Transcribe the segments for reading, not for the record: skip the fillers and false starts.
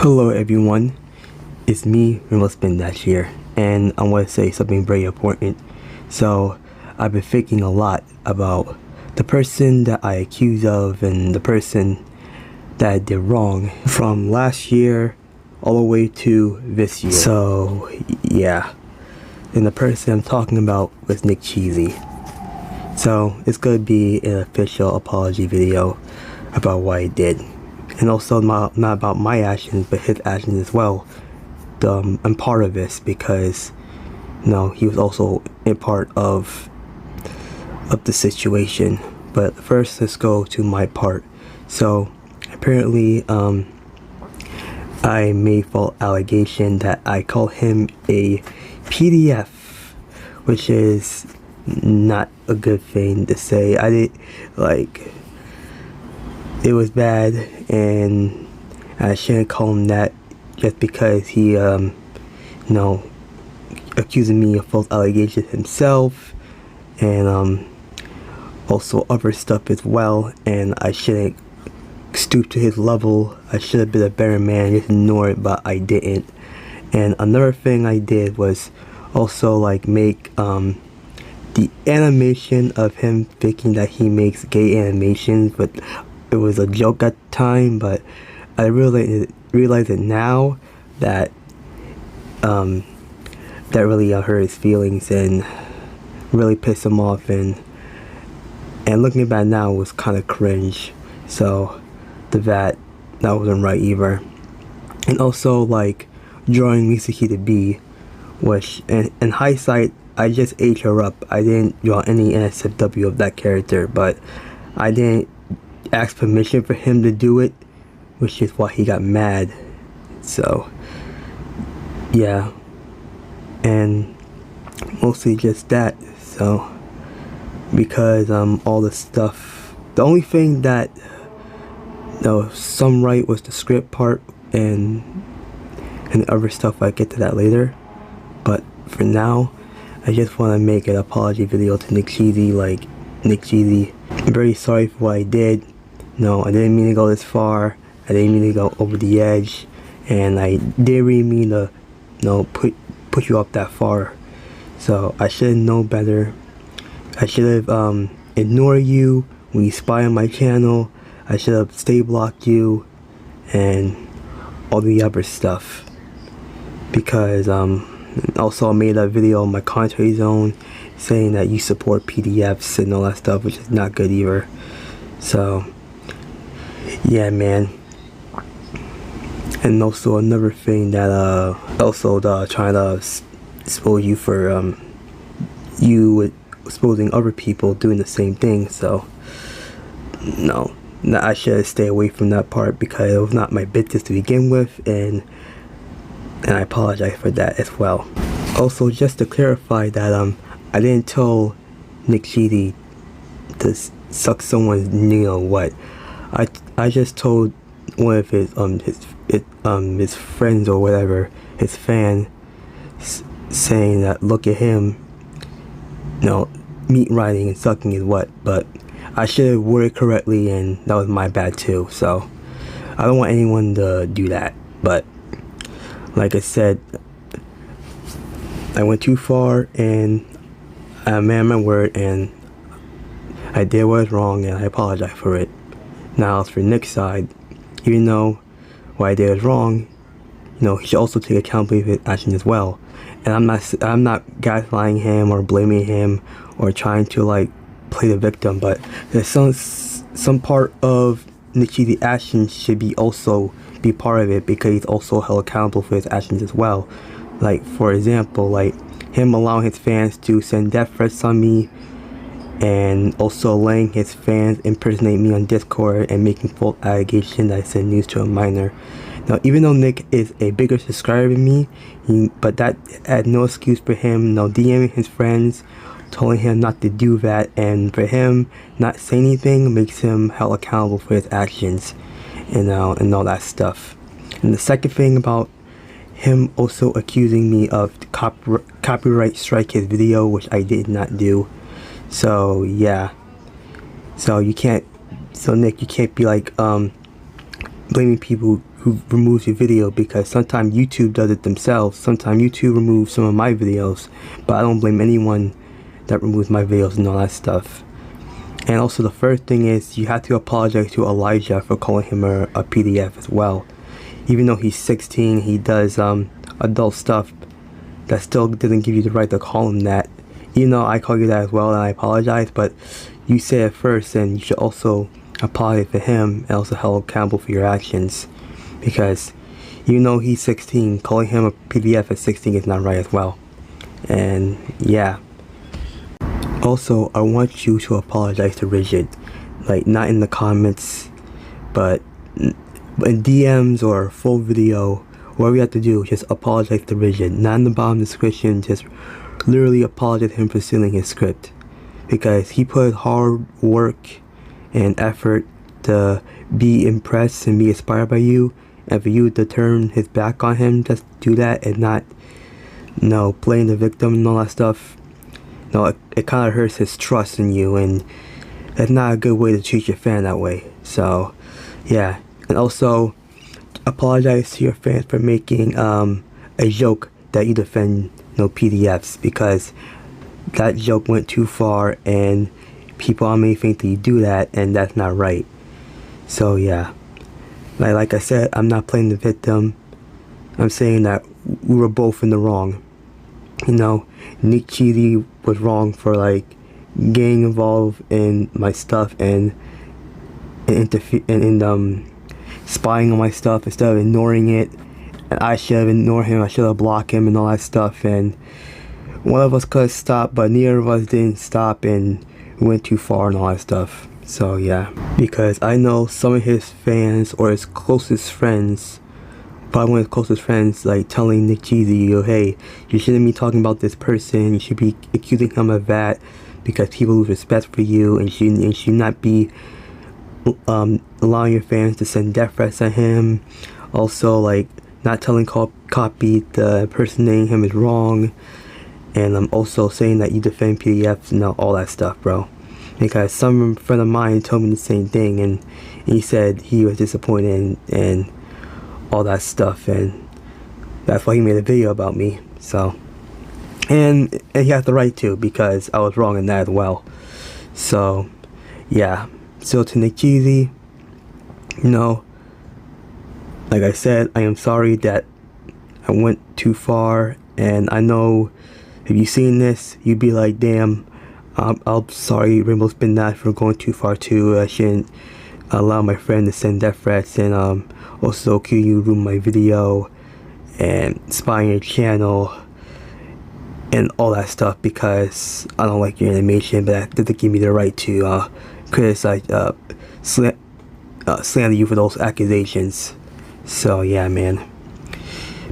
Hello everyone, it's me, Dash here, and I want to say something very important. So, I've been thinking a lot about the person that I accuse of and the person that I did wrong from last year all the way to this year. So, yeah, and the person I'm talking about was Nickcheezy. So, it's gonna be an official apology video about what I did. And also not about my actions, but his actions as well. I'm part of this because, he was also a part of the situation. But first, let's go to my part. So, apparently, I made false allegation that I call him a PDF, which is not a good thing to say. I did, it was bad, and I shouldn't call him that just because he, accusing me of false allegations himself, and also other stuff as well, and I shouldn't stoop to his level. I should have been a better man, just ignore it, but I didn't. And another thing I did was also make the animation of him thinking that he makes gay animations, but it was a joke at the time. But I realize it now that that really hurt his feelings and really pissed him off, and looking back now was kind of cringe. So that wasn't right either. And also drawing Misaki to be, which in hindsight I just ate her up. I didn't draw any NSFW of that character, but I didn't ask permission for him to do it, which is why he got mad. So yeah, and mostly just that. So because all the stuff, the only thing that some right was the script part, and the other stuff, I get to that later. But for now, I just want to make an apology video to Nickcheezy. Nickcheezy, I'm very sorry for what I did. I didn't mean to go this far. I didn't mean to go over the edge, and I didn't really mean to put you up that far. So I should have known better. I should have ignored you when you spy on my channel. I should have stay blocked you and all the other stuff, because also I made a video on my commentary zone saying that you support PDFs and all that stuff, which is not good either. So yeah, man. And also another thing that trying to expose you for you exposing other people doing the same thing. So no, I should stay away from that part because it was not my business to begin with, and I apologize for that as well. Also, just to clarify that I didn't tell Nickcheezy to suck someone's what. I just told one of his friends or whatever, his fan, saying that look at him, meat riding and sucking his what. But I should have worded correctly, and that was my bad too. So I don't want anyone to do that. But like I said, I went too far, and I made my word, and I did what was wrong, and I apologize for it. Now, as for Nick's side, even though what I did was wrong, he should also take accountability for his actions as well. And I'm not gaslighting him or blaming him or trying to play the victim, but there's some part of Nickcheezy's actions should also be part of it, because he's also held accountable for his actions as well. For example, him allowing his fans to send death threats on me, and also letting his fans impersonate me on Discord and making false allegations that I send news to a minor. Now, even though Nick is a bigger subscriber than me, but that had no excuse for him DMing his friends, telling him not to do that, and for him not saying anything makes him held accountable for his actions, and all that stuff. And the second thing about him also accusing me of copyright strike his video, which I did not do. So yeah, so Nick, you can't be blaming people who removes your video, because sometimes YouTube does it themselves. Sometimes YouTube removes some of my videos, but I don't blame anyone that removes my videos and all that stuff. And also the first thing is you have to apologize to Elijah for calling him a PDF as well. Even though he's 16, he does adult stuff. That still doesn't give you the right to call him that. Even though I call you that as well, and I apologize, but you say it first, and you should also apologize for him and also hold accountable for your actions. Because even though he's 16, calling him a PDF at 16 is not right as well. And yeah. Also, I want you to apologize to Rigid. Like, not in the comments, but in DMs or full video. Whatever you have to do, just apologize to Rigid. Not in the bottom description, just literally apologize to him for stealing his script. Because he put hard work and effort to be impressed and be inspired by you. And for you to turn his back on him, just do that and not, you know, playing the victim and all that stuff. No, it kind of hurts his trust in you, and that's not a good way to treat your fan that way. So, yeah. And also, apologize to your fans for making a joke that you defend PDFs, because that joke went too far, and people may think that you do that, and that's not right. So, yeah. Like I said, I'm not playing the victim. I'm saying that we were both in the wrong. You know, Nickcheezy was wrong for like getting involved in my stuff and spying on my stuff instead of ignoring it. And I should have ignored him. I should have blocked him and all that stuff. And one of us could have stopped, but neither of us didn't stop and went too far and all that stuff. So yeah, because I know some of his fans or his closest friends, probably one of his closest friends, like telling Nickcheezy, yo, hey, you shouldn't be talking about this person, you should be accusing him of that, because people lose respect for you, and you should not be allowing your fans to send death threats at him. Also, like, not telling Copy the impersonating him is wrong. And I'm also saying that you defend PDFs and all that stuff, bro. Because some friend of mine told me the same thing, and he said he was disappointed and all that stuff, and that's why he made a video about me. So, and he has the right to, because I was wrong in that as well. So, yeah. So to Nickcheezy, you know, like I said, I am sorry that I went too far, and I know if you've seen this, you'd be like, damn, I'm sorry, Rainbow Spin Dash, for going too far too. I shouldn't allow my friend to send death threats, and also you ruin my video and spying your channel and all that stuff, because I don't like your animation, but that doesn't give me the right to criticize, slander you for those accusations. So yeah, man.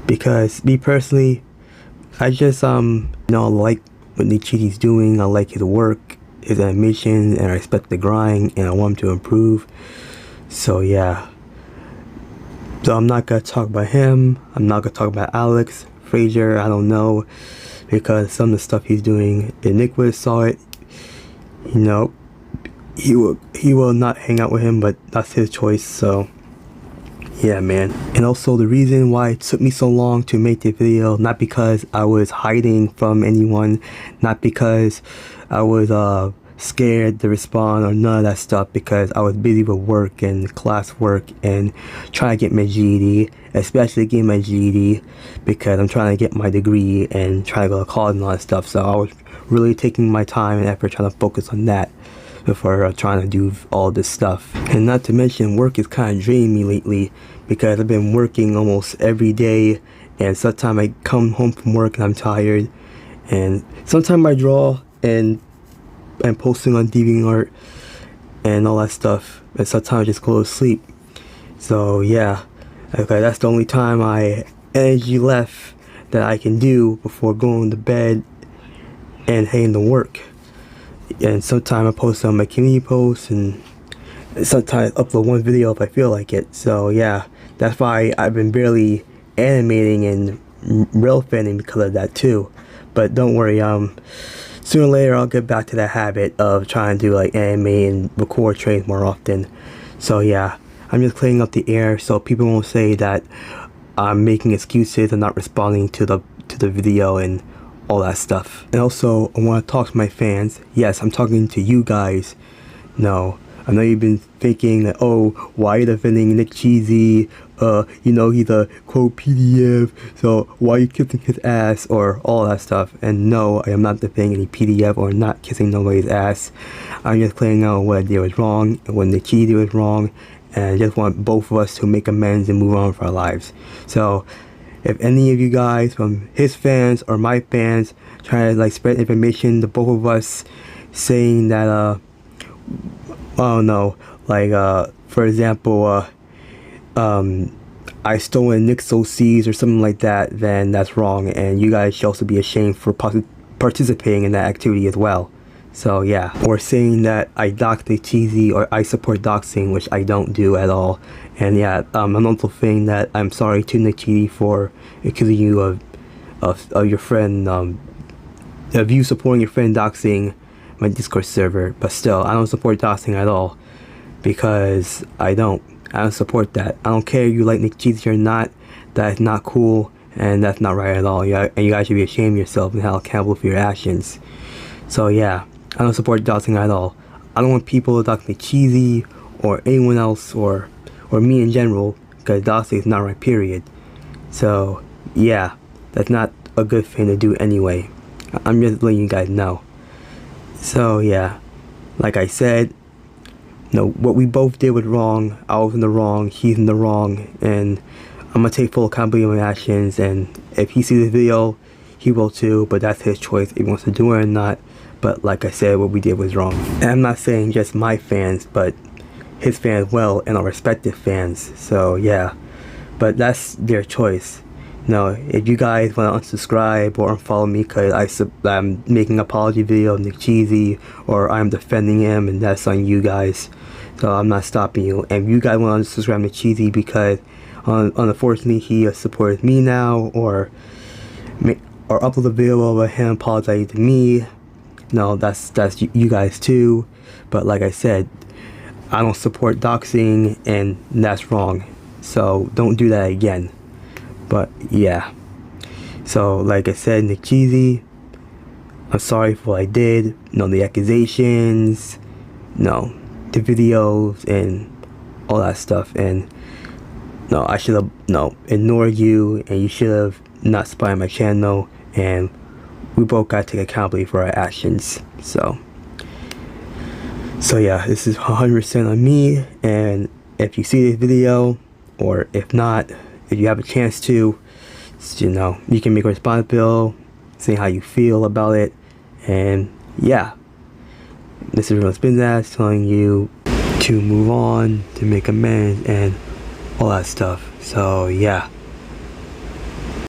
Because me personally, I just like what Nickcheezy's doing. I like his work, his animation, and I respect the grind, and I want him to improve. So yeah. So I'm not gonna talk about him. I'm not gonna talk about Alex Frazier. I don't know, because some of the stuff he's doing, if Nick would have saw it, you know, he will not hang out with him, but that's his choice. So yeah, man. And also, the reason why it took me so long to make the video, not because I was hiding from anyone, not because I was scared to respond or none of that stuff, because I was busy with work and classwork and trying to get my GED, especially getting my GED, because I'm trying to get my degree and trying to go to college and all that stuff. So I was really taking my time and effort trying to focus on that before trying to do all this stuff. And not to mention, work is kind of draining me lately, because I've been working almost every day, and sometimes I come home from work and I'm tired, and sometimes I draw and posting on DeviantArt and all that stuff, and sometimes I just go to sleep. So yeah, okay, that's the only time I energy left that I can do before going to bed and heading to work. And sometimes I post on my community posts, and sometimes upload one video if I feel like it. So yeah, that's why I've been barely animating and rail fanning because of that too. But don't worry, sooner or later I'll get back to that habit of trying to like animate and record trains more often. So yeah, I'm just clearing up the air so people won't say that I'm making excuses and not responding to the video and all that stuff. And also, I want to talk to my fans. Yes, I'm talking to you guys. No, I know you've been thinking that, oh, why are you defending Nickcheezy? You know, he's a quote PDF, so why are you kissing his ass, or all that stuff. And no, I am not defending any PDF or not kissing nobody's ass. I'm just clearing out what I did was wrong and what Nickcheezy was wrong, and I just want both of us to make amends and move on with our lives. So if any of you guys from his fans or my fans try to like spread information to both of us saying that I don't know, like for example I stolen Nick's OCs or something like that, then that's wrong, and you guys should also be ashamed for participating in that activity as well. So yeah, or saying that I dox Nickcheezy or I support doxing, which I don't do at all. And yeah, I'm also saying that I'm sorry to Nickcheezy for accusing you of your friend, of you supporting your friend doxing my Discord server. But still, I don't support doxing at all, because I don't support that. I don't care if you like Nickcheezy or not. That is not cool, and that's not right at all. Yeah, and you guys should be ashamed of yourself and held accountable for your actions. So yeah, I don't support doxing at all. I don't want people to dox Nickcheezy or anyone else or me in general, because doxing is not right, period. So yeah, that's not a good thing to do anyway. I'm just letting you guys know. So yeah, like I said, no, what we both did was wrong. I was in the wrong, he's in the wrong, and I'm gonna take full accountability of my actions. And if he sees this video, he will too, but that's his choice if he wants to do it or not. But like I said, what we did was wrong. And I'm not saying just my fans, but his fans as well, and our respective fans. So yeah, but that's their choice. No, if you guys want to unsubscribe or unfollow me because I'm making an apology video of Nickcheezy, or I'm defending him, and that's on you guys. So I'm not stopping you. And if you guys want to unsubscribe Nickcheezy because unfortunately he supports me now, or upload a video of him apologizing to me, no, that's you guys too. But like I said, I don't support doxing, and that's wrong. So don't do that again. But yeah, so like I said, Nickcheezy, I'm sorry for what I did. No, the accusations, no, the videos and all that stuff. And no, I should have ignored you, and you should have not spied my channel, and we both got to take accountability for our actions. So yeah, this is 100% on me. And if you see this video, or if not, if you have a chance to, you know, you can make a response bill saying how you feel about it. And yeah, this is Real Spinzaz telling you to move on, to make amends, and all that stuff. So yeah.